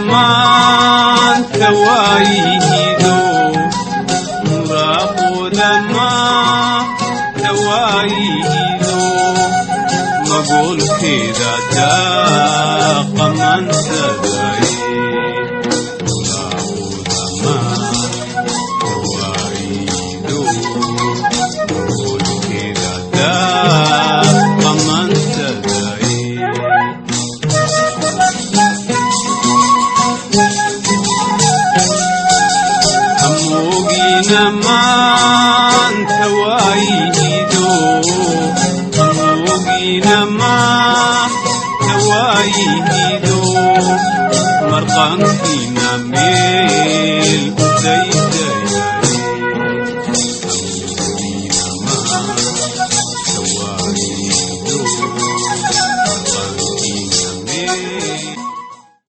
Muraqudaman tawaihido Muraqudaman tawaihido Magulkida daqaman saday Muraqudaman tawaihido Magulkida daqaman saday Naman tawaihido naman tawaihido marqankina meel daydayay naman tawaihido marqankina meel